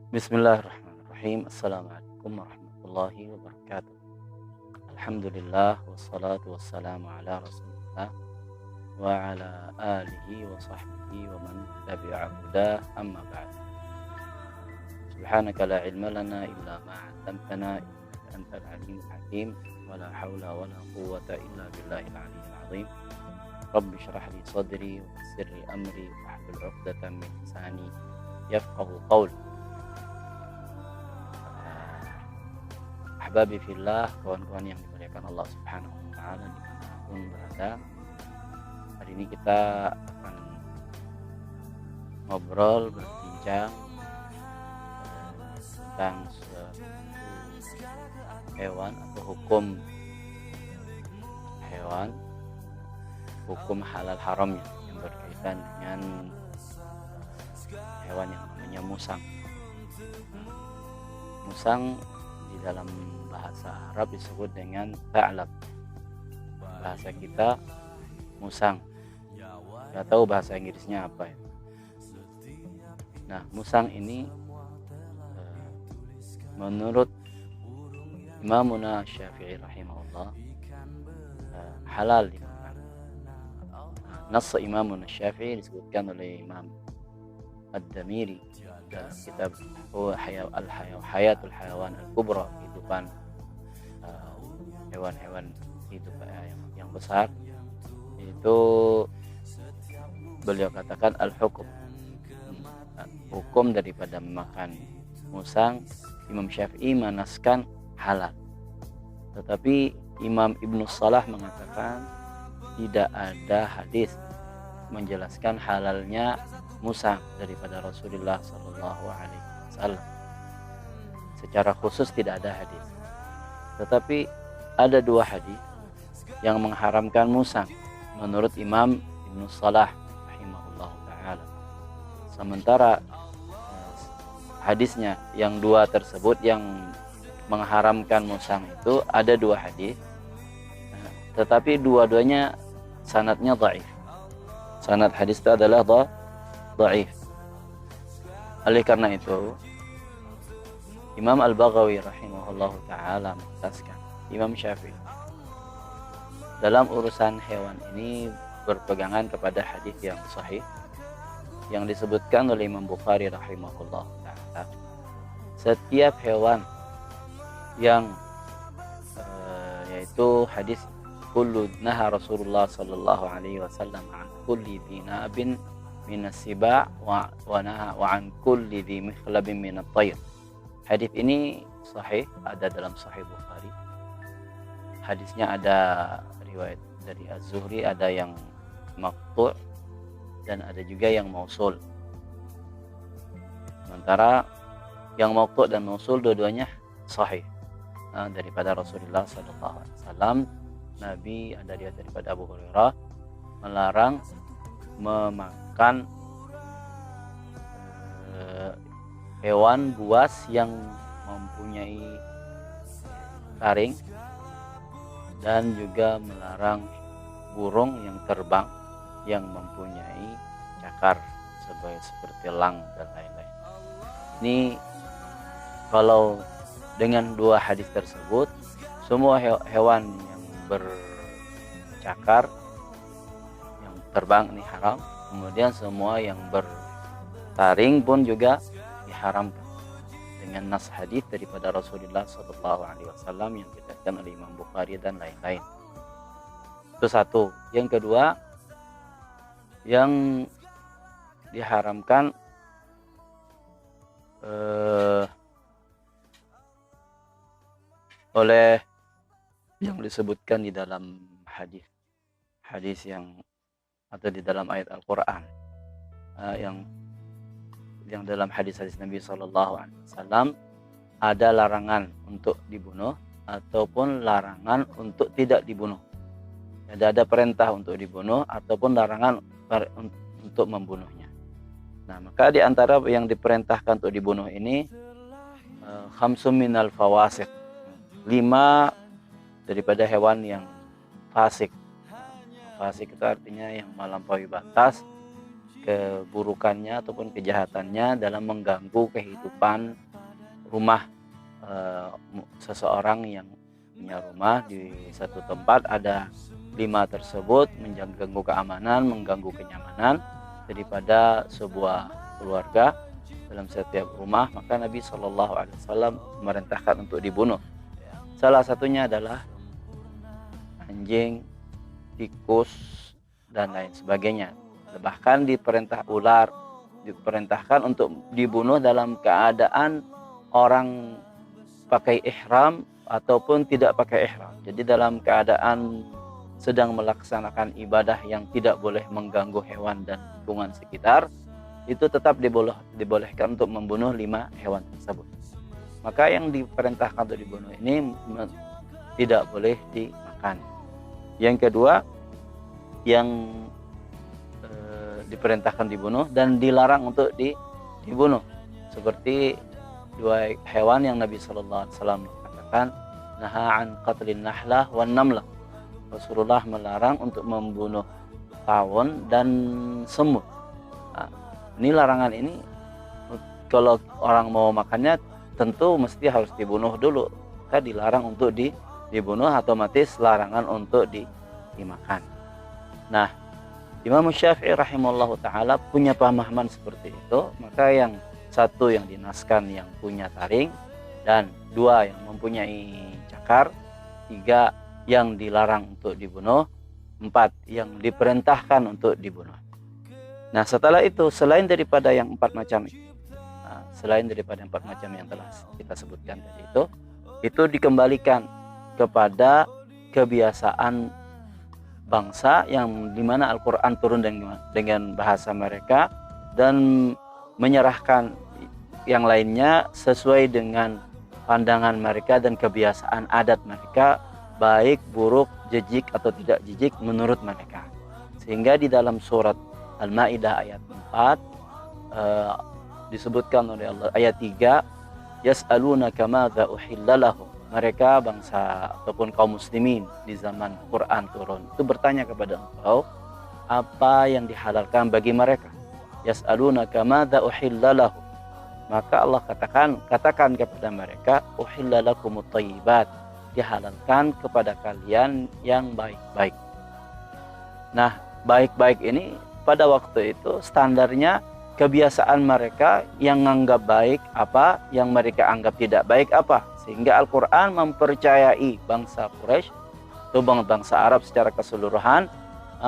Bismillahirrahmanirrahim. Assalamualaikum warahmatullahi wabarakatuh. Alhamdulillah wassalatu wassalamu ala Rasulillah wa ala alihi wa sahbihi wa man tabi'a hudah, amma ba'd. Subhanaka la ilma lana illa ma 'allamtana innaka antal alimul hakim wa la haula wa la quwwata illa billahil aliyyil azim. Rabbi shrah li sadri wa yassir li amri wahlul 'uqdatam min lisani yafqahu qawli. Ahbabi fillah, kawan-kawan yang dimuliakan Allah Subhanahu wa taala dimanapun berada. Hari ini kita akan ngobrol, berbincang tentang suatu hewan atau hukum hewan, hukum halal haramnya yang berkaitan dengan hewan yang namanya musang. Musang di dalam bahasa Arab disebut dengan ta'lab. Bahasa kita musang. Nggak tahu bahasa Inggrisnya apa ya. Nah, musang ini menurut Imamuna Syafi'i rahimahullah halal dimakan. Nas Imamuna Syafi'i disebutkan oleh Imam Ad-Damiri dalam kitab Hayatul Hayawan Al-Kubra, kehidupan hewan-hewan hidup yang besar. Itu beliau katakan al-hukum, hukum daripada memakan musang. Imam Syafi'i manaskan halal, tetapi Imam Ibnu Salah mengatakan tidak ada hadis menjelaskan halalnya musang daripada Rasulullah Sallallahu Alaihi Wasallam. Secara khusus tidak ada hadis, tetapi ada dua hadis yang mengharamkan musang menurut Imam Ibnu Salah rahimahullah taala. Sementara hadisnya yang dua tersebut yang mengharamkan musang itu ada dua hadis, tetapi dua-duanya sanadnya dhaif. Sanad hadis itu adalah dhaif. Oleh karena itu Imam Al-Baghawi rahimahullah ta'ala menjelaskan Imam Syafi'i dalam urusan hewan ini berpegangan kepada hadis yang sahih yang disebutkan oleh Imam Bukhari rahimahullah ta'ala. Setiap hewan yang yaitu hadis kullu naha Rasulullah sallallahu alaihi wasallam an kulli dinabin minas siba wa an kulli dhi mikhlabin minat tayr. Hadis ini sahih, ada dalam Sahih Bukhari. Hadisnya ada riwayat dari Az-Zuhri, ada yang maqtu' dan ada juga yang mausul. Sementara yang maqtu' dan mausul dua-duanya sahih daripada Rasulullah sallallahu alaihi wasallam. Nabi, ada riwayat daripada Abu Hurairah, melarang memakan hewan buas yang mempunyai taring, dan juga melarang burung yang terbang yang mempunyai cakar seperti elang dan lain-lain. Ini kalau dengan dua hadis tersebut, semua hewan yang bercakar yang terbang ini haram, kemudian semua yang bertaring pun juga diharamkan dengan nas hadis daripada Rasulullah Sallallahu Alaihi Wasallam yang diriwayatkan oleh Imam Bukhari dan lain-lain. Itu satu. Yang kedua, yang diharamkan oleh yang disebutkan di dalam hadis yang atau di dalam ayat Al-Quran, yang dalam hadis-hadis Nabi Sallallahu Alaihi Wasallam ada larangan untuk dibunuh ataupun larangan untuk tidak dibunuh. Ada perintah untuk dibunuh ataupun larangan untuk membunuhnya. Nah, maka di antara yang diperintahkan untuk dibunuh ini khamsum minal fawasiq, 5 daripada hewan yang fasik. Fasik itu artinya yang melampaui batas, keburukannya ataupun kejahatannya dalam mengganggu kehidupan rumah seseorang yang punya rumah di satu tempat. Ada 5 tersebut mengganggu keamanan, mengganggu kenyamanan daripada sebuah keluarga dalam setiap rumah, maka Nabi SAW memerintahkan untuk dibunuh. Salah satunya adalah anjing, tikus, dan lain sebagainya. Bahkan diperintahkan untuk dibunuh dalam keadaan orang pakai ihram ataupun tidak pakai ihram. Jadi dalam keadaan sedang melaksanakan ibadah yang tidak boleh mengganggu hewan dan lingkungan sekitar, itu tetap dibolehkan untuk membunuh 5 hewan tersebut. Maka yang diperintahkan untuk dibunuh ini tidak boleh dimakan. Yang kedua, yang diperintahkan dibunuh dan dilarang untuk dibunuh, seperti 2 hewan yang Nabi SAW katakan, naha an qatlin nahlah wan namlah. Rasulullah melarang untuk membunuh tawon dan semut. Nah, ini larangan ini kalau orang mau makannya tentu mesti harus dibunuh dulu. Maka dilarang untuk dibunuh, otomatis larangan untuk dimakan. Nah, Imam Syafi'i rahimahullah ta'ala punya pemahaman seperti itu. Maka yang satu yang dinaskan yang punya taring, dan 2 yang mempunyai cakar, 3 yang dilarang untuk dibunuh, 4 yang diperintahkan untuk dibunuh. Nah, setelah itu selain daripada yang 4 macam yang telah kita sebutkan tadi itu dikembalikan kepada kebiasaan bangsa yang dimana Al-Quran turun dengan bahasa mereka, dan menyerahkan yang lainnya sesuai dengan pandangan mereka dan kebiasaan adat mereka, baik buruk, jijik atau tidak jijik menurut mereka. Sehingga di dalam surat Al-Maidah ayat 4 disebutkan oleh Allah, ayat 3, yas'alunaka madza uhilla lahum. Mereka bangsa ataupun kaum muslimin di zaman Quran turun itu bertanya kepada engkau apa yang dihalalkan bagi mereka. Yas'alunaka madza uhilla lahum. Maka Allah katakan kepada mereka, uhilla lakumut thayyibat, dihalalkan kepada kalian yang baik-baik. Nah, baik-baik ini pada waktu itu standarnya kebiasaan mereka, yang menganggap baik apa, yang mereka anggap tidak baik apa. Sehingga Al-Quran mempercayai bangsa Quraisy atau bangsa Arab secara keseluruhan,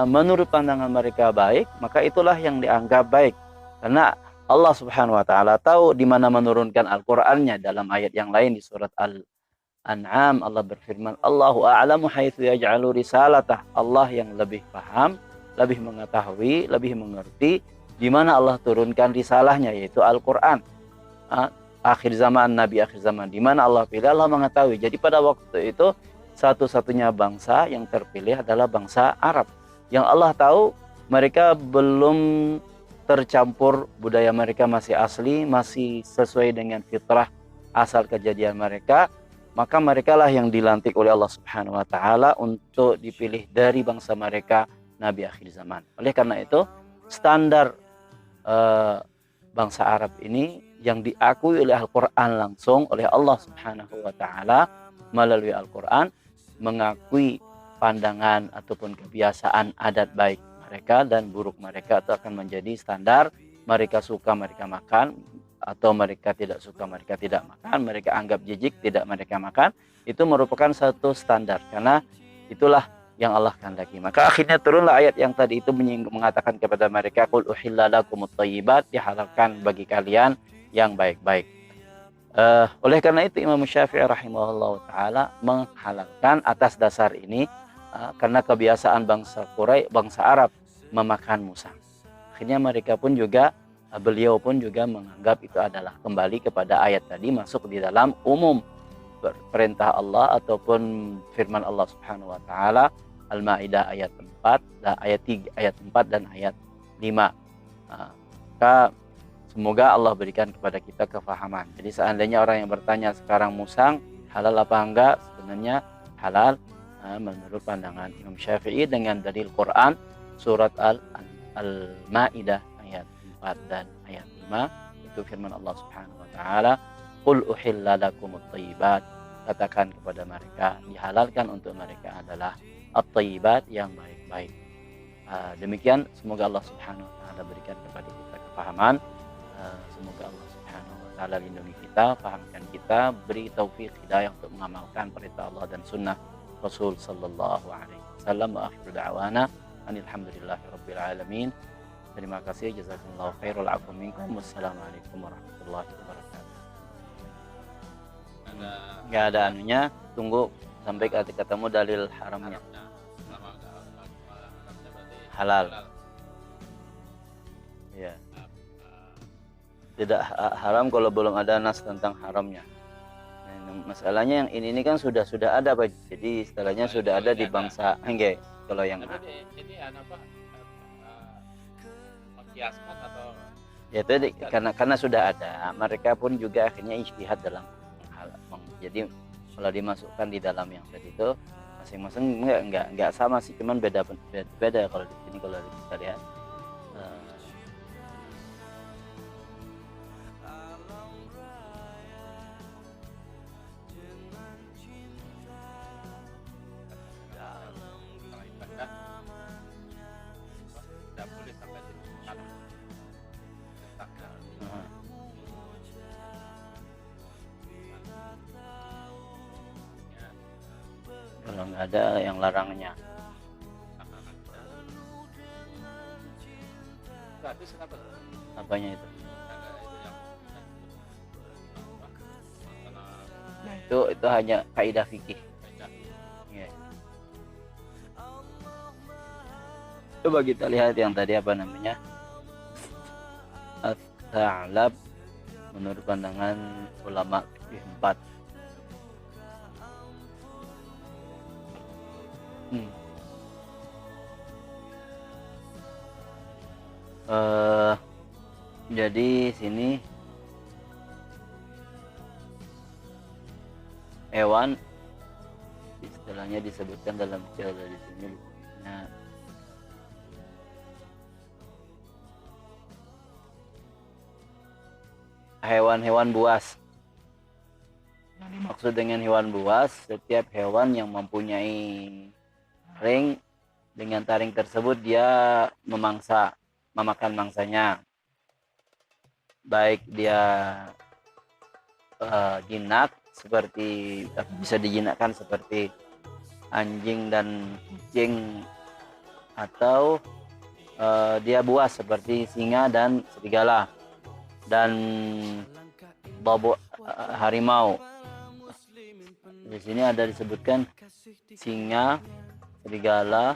menurut pandangan mereka baik, maka itulah yang dianggap baik. Karena Allah Subhanahu wa taala tahu di mana menurunkan Al-Qur'annya. Dalam ayat yang lain di surat Al-An'am Allah berfirman, Allahu a'lamu haitsu yaj'alu risalatah. Allah yang lebih paham, lebih mengetahui, lebih mengerti di mana Allah turunkan risalahnya, yaitu Al-Qur'an. Akhir zaman, Nabi akhir zaman, di mana Allah pilih, Allah mengetahui. Jadi pada waktu itu satu-satunya bangsa yang terpilih adalah bangsa Arab. Yang Allah tahu mereka belum tercampur, budaya mereka masih asli, masih sesuai dengan fitrah asal kejadian mereka. Maka mereka lah yang dilantik oleh Allah Subhanahu wa taala untuk dipilih dari bangsa mereka Nabi akhir zaman. Oleh karena itu standar bangsa Arab ini yang diakui oleh Al-Quran langsung oleh Allah Subhanahu wa taala melalui Al-Quran, mengakui pandangan ataupun kebiasaan adat baik mereka dan buruk mereka itu akan menjadi standar. Mereka suka mereka makan, atau mereka tidak suka mereka tidak makan, mereka anggap jijik tidak mereka makan. Itu merupakan satu standar, karena itulah yang Allah kehendaki. Maka akhirnya turunlah ayat yang tadi itu mengatakan kepada mereka, qul uhilla lakumut thayyibat, dihalalkan bagi kalian yang baik-baik. Oleh karena itu Imam Syafi'i rahimahullah ta'ala menghalalkan atas dasar ini, karena kebiasaan bangsa Quraisy, bangsa Arab memakan musang. Akhirnya beliau pun juga menganggap itu adalah kembali kepada ayat tadi, masuk di dalam umum perintah Allah ataupun firman Allah Subhanahu wa taala, Al-Maidah ayat 4, ayat 4 dan ayat 5. Maka semoga Allah berikan kepada kita kefahaman. Jadi seandainya orang yang bertanya sekarang musang halal apa enggak, sebenarnya halal menurut pandangan Imam Syafi'i dengan dalil Quran surat Al-Maidah ayat 4 dan ayat 5. Itu firman Allah Subhanahu wa taala, "Qul uhilla lakumut thayyibat." Katakan kepada mereka, dihalalkan untuk mereka adalah at-thayyibat, yang baik-baik. Demikian, semoga Allah Subhanahu wa taala berikan kepada kita kefahaman. Semoga Allah Subhanahu wa taala lindungi kita, pahamkan kita, beri taufik hidayah untuk mengamalkan perintah Allah dan sunnah Rasul sallallahu alaihi wasallam. Wa akhiru da'wana alhamdulillahi rabbil alamin. Terima kasih, jazakumullahu khairul afu minkum. Wassalamualaikum warahmatullahi wabarakatuh. Nggak ada anunya, tunggu sampai ketemu dalil haramnya. Halal. Ya. Tidak haram kalau belum ada nas tentang haramnya. Nah, masalahnya yang ini kan sudah ada, Pak. Jadi istilahnya sudah ada di bangsa enggak. Kalau yang ini apa? Mengkiaskan atau ya itu karena sudah ada, mereka pun juga akhirnya ijtihad dalam hal. Jadi kalau dimasukkan di dalam yang tadi itu masing-masing enggak sama sih, cuman beda kalau di sini kalau kita lihat. Kalau nggak ada yang larangnya. Apanya itu? Nah, itu hanya kaidah fikih. Ya. Coba kita lihat yang tadi apa namanya? At-ta'lab menurut pandangan ulama fikih 4. Jadi sini hewan istilahnya disebutkan dalam istilah di sini hewan-hewan buas. Yang dimaksud dengan hewan buas, setiap hewan yang mempunyai ring, dengan taring tersebut dia memakan mangsanya. Baik dia jinak, seperti bisa dijinakkan seperti anjing dan kucing, atau dia buas seperti singa dan serigala dan harimau. Di sini ada disebutkan singa, serigala,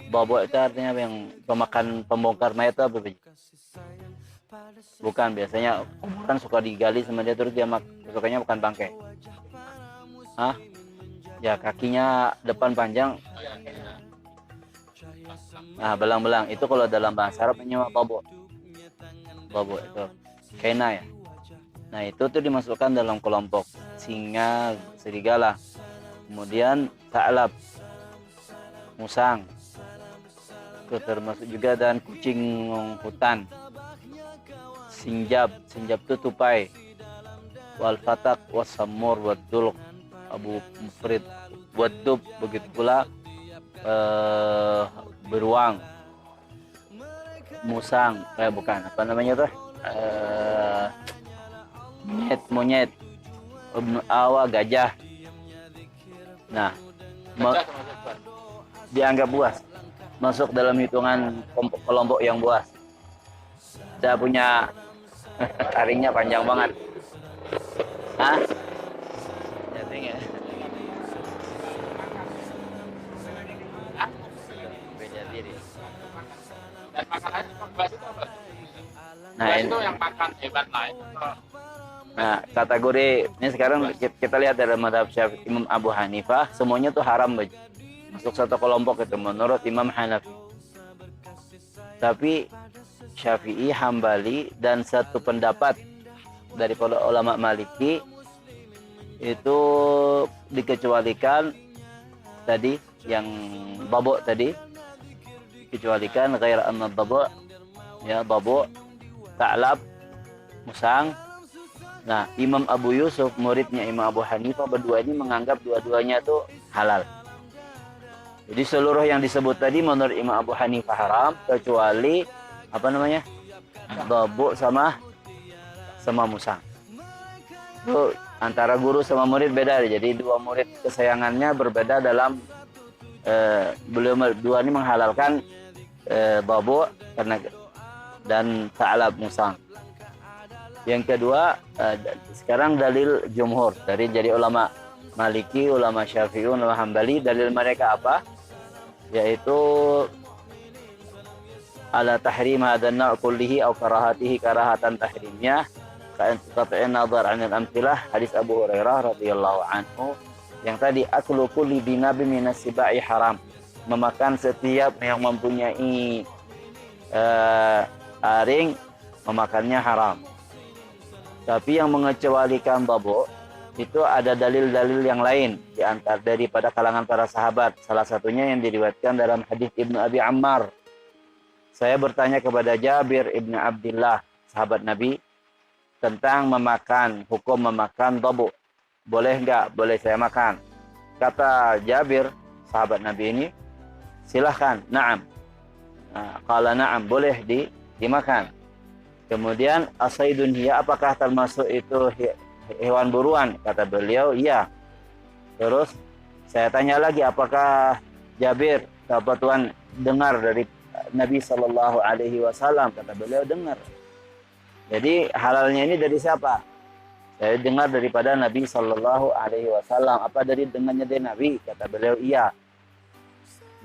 babok itu artinya yang pembongkar mayat itu apa? Bukan, biasanya kuburan suka digali sama dia terus dia sukanya makan bangkai. Ya kakinya depan panjang. Nah, belang-belang itu kalau dalam bahasa Arab namanya babok. Babok itu kena ya. Nah, itu tuh dimasukkan dalam kelompok singa, serigala. Kemudian ta'lab, musang. Itu termasuk juga, dan kucing hutan. Sinjab itu tupai. Wal fatak wasamur wadul abu mufrid wadub, begitu pula beruang, musang, bukan apa namanya tuh, monyet, awa, gajah. Nah, dianggap buas, masuk dalam hitungan kelompok yang buas. Dia punya taringnya panjang banget. Jadinya beda diri. dan makanannya buas itu apa? Nah, Buas itu yang makan hewan lain. Nah, kategori ini sekarang kita lihat dari madhab Syafi'i, Imam Abu Hanifah, semuanya tuh haram, masuk satu kelompok itu menurut Imam Hanafi. Tapi Syafi'i, Hambali, dan satu pendapat dari para ulama Maliki itu dikecualikan tadi yang babok tadi, dikecualikan ghair anna babok ya, babu, ta'lab, musang. Nah, Imam Abu Yusuf, muridnya Imam Abu Hanifah, berdua ini menganggap dua-duanya itu halal. Jadi seluruh yang disebut tadi menurut Imam Abu Hanifah haram, kecuali apa namanya, babu sama musang. Itu antara guru sama murid beda. Jadi dua murid kesayangannya berbeda dalam beliau dua ini menghalalkan babu karena dan ta'lab, musang. Yang kedua, sekarang dalil jumhur dari jadi ulama Maliki, ulama Syafi'i, ulama Hambali, dalil mereka apa? Yaitu ala tahrim hadzal naw' kullihi aw karahatihi karahatan tahrimnya ka qat'in nazar 'anil amthilah, hadis Abu Hurairah radhiyallahu anhu yang tadi aklu kulli binabi minas sibai haram, memakan setiap yang mempunyai aring memakannya haram. Tapi yang mengecualikan babu itu ada dalil-dalil yang lain di antara daripada kalangan para sahabat. Salah satunya yang diriwayatkan dalam hadis Ibnu Abi Ammar. Saya bertanya kepada Jabir Ibnu Abdullah, sahabat Nabi, tentang hukum memakan babu. Boleh enggak? Boleh saya makan. Kata Jabir, sahabat Nabi ini, silahkan, na'am. Qala na'am, boleh dimakan. Kemudian asaidun hiya, apakah termasuk itu hewan buruan? Kata beliau, iya. Terus saya tanya lagi, apakah Jabir, sahabat Tuhan, dengar dari Nabi Shallallahu Alaihi Wasallam? Kata beliau, dengar. Jadi halalnya ini dari siapa? Saya dengar daripada Nabi Shallallahu Alaihi Wasallam. Apa dari dengannya dari Nabi? Kata beliau, iya.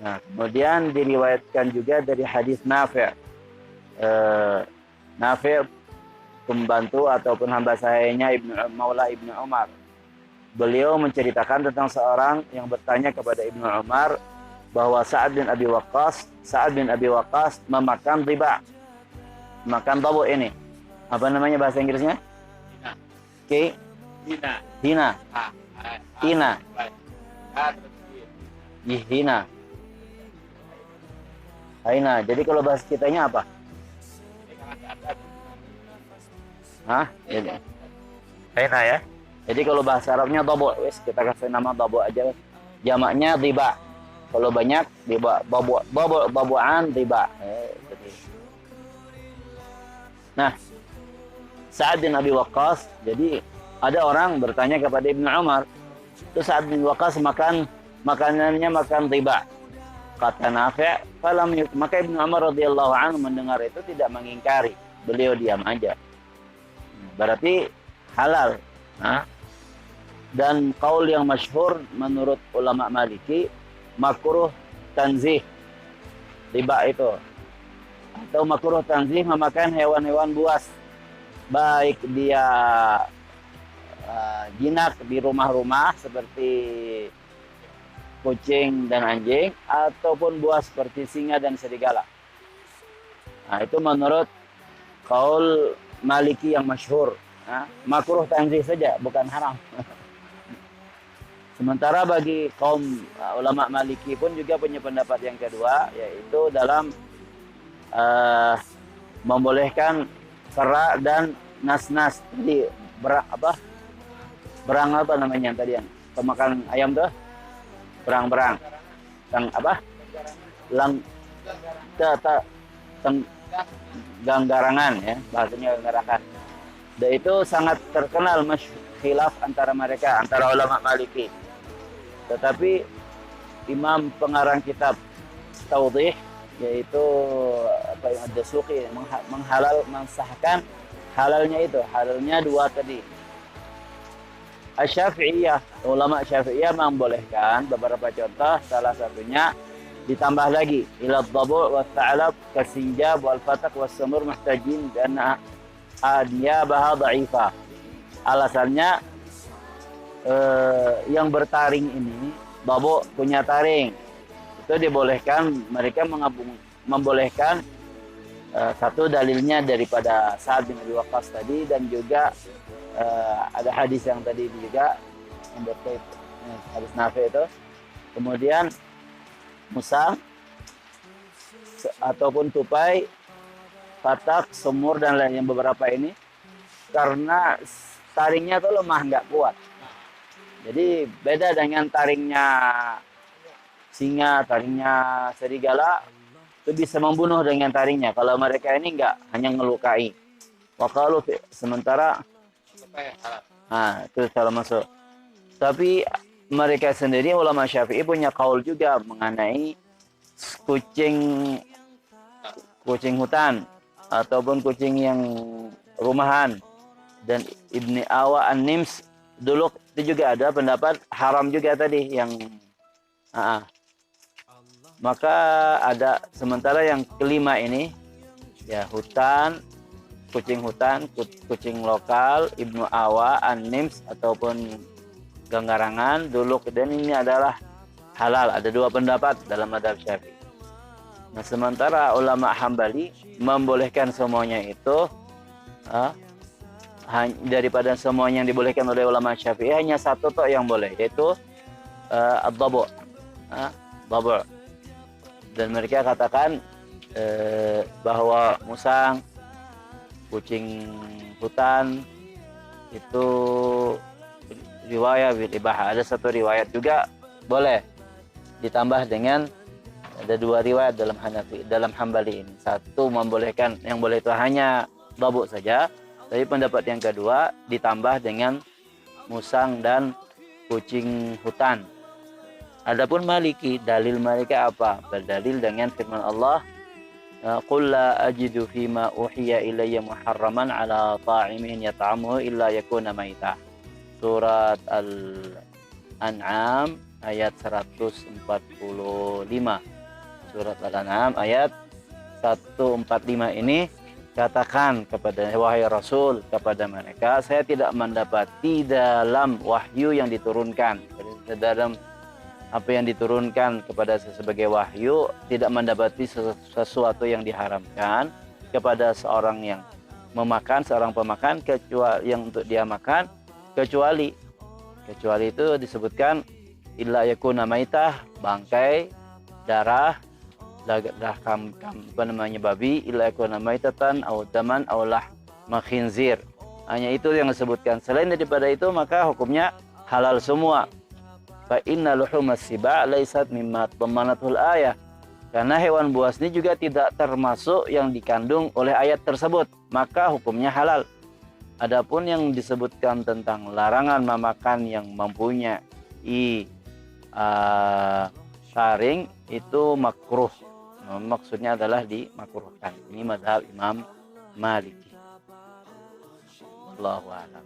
Nah, kemudian diriwayatkan juga dari hadis Nafi'. Nafi' pembantu ataupun hamba sahayanya Maula Ibnu Umar. Beliau menceritakan tentang seorang yang bertanya kepada Ibnu Umar bahwa Sa'ad bin Abi Waqqas memakan riba. Makan babu ini. Apa namanya bahasa Inggrisnya? Hina. Hina. Hina. Hina. Jadi kalau bahasa kitanya apa? Hah? Hina ya. Jadi kalau bahasa Arabnya dabu, wes kita kasih nama dabu aja. Jamaknya riba. Kalau banyak riba, babuan riba. Nah, Sa'ad bin Abi Waqqas, jadi ada orang bertanya kepada Ibnu Umar, itu Sa'ad bin Waqqas makanannya makan riba. Kata Nafi', maka Ibnu Umar radhiyallahu anhu mendengar itu tidak mengingkari, beliau diam aja. Berarti halal. Nah, dan qaul yang masyhur menurut ulama Maliki, makruh tanzih riba itu, atau makruh tanzih memakan hewan-hewan buas, baik dia jinak di rumah-rumah seperti kucing dan anjing, ataupun buas seperti singa dan serigala. Nah, itu menurut qaul Maliki yang masyhur. Nah, makruh tanzih saja, bukan haram. Sementara bagi kaum ulama Maliki pun juga punya pendapat yang kedua, yaitu dalam membolehkan kera dan nas-nas. Jadi berang apa namanya tadi yang pemakan ayam tuh? Berang-berang. Yang apa? Ganggarangan ya, bahasanya ganggarangan. Dan itu sangat terkenal khilaf antara mereka, antara ulama Maliki. Tetapi imam pengarang kitab Tawdih, yaitu apa yang ada Suki, mensahkan halalnya itu, halalnya dua tadi. Asy-Syafi'iyah, ulama Syafi'iyah membolehkan beberapa contoh, salah satunya ditambah lagi ila dhabu' wa tha'lab kasinjab wal fatak was samur muhtajin dan adiyabah dha'ifah. Alasannya yang bertaring ini, dhabu' punya taring, itu dibolehkan, mereka membolehkan. Satu dalilnya daripada Sa'ad bin Abi Waqqas tadi, dan juga ada hadis yang tadi juga yang berkait hadis Nafi' itu. Kemudian musang ataupun tupai katak, semur dan lainnya beberapa ini karena taringnya tuh lemah, nggak kuat. Jadi beda dengan taringnya singa, taringnya serigala itu bisa membunuh dengan taringnya. Kalau mereka ini nggak, hanya ngelukai. Wakalu sementara itu salah masuk. Tapi mereka sendiri ulama Syafi'i punya kaul juga mengenai kucing hutan ataupun kucing yang rumahan. Dan Ibni Awa An-Nims dulu itu juga ada pendapat haram juga tadi yang maka ada sementara yang kelima ini ya kucing hutan, kucing lokal, Ibnu Awa, An-Nims ataupun ganggarangan dulu, dan ini adalah halal. Ada dua pendapat dalam mazhab Syafi'i. Nah, sementara ulama Hambali membolehkan semuanya itu daripada semuanya yang dibolehkan oleh ulama Syafi'i, hanya satu tok yang boleh, yaitu ad-dhabu. Dhabu. Dan mereka katakan bahwa musang, kucing hutan itu riwayat bil ibahah. Ada satu riwayat juga boleh, ditambah dengan ada dua riwayat dalam Hambali ini. Satu membolehkan, yang boleh itu hanya dhabu saja. Tapi pendapat yang kedua ditambah dengan musang dan kucing hutan. Adapun Maliki, dalil mereka apa? Berdalil dengan firman Allah, "Qul la ajidu fima uhiya ilayya muharraman ala ta'imin yat'amuhu illa yakuna maitah." Surat Al-An'am ayat 145. Surat Al-An'am ayat 145 ini, katakan kepada wahai Rasul kepada mereka, saya tidak mendapati dalam wahyu yang diturunkan, dalam apa yang diturunkan kepada saya sebagai wahyu, tidak mendapati sesuatu yang diharamkan kepada seorang yang memakan, seorang pemakan, kecuali yang untuk dia makan, kecuali itu disebutkan illa yakuna maitah, bangkai, darah babi, illa yakuna maitatan aw daman aw lahma khinzir. Hanya itu yang disebutkan. Selain daripada itu maka hukumnya halal semua. Fa inna luhumas siba' laysat mimma tamanatul ayah. Karena hewan buas ini juga tidak termasuk yang dikandung oleh ayat tersebut, maka hukumnya halal. Adapun yang disebutkan tentang larangan memakan yang mempunyai taring itu makruh. Maksudnya adalah dimakruhkan. Ini mazhab Imam Maliki. Wallahu a'lam.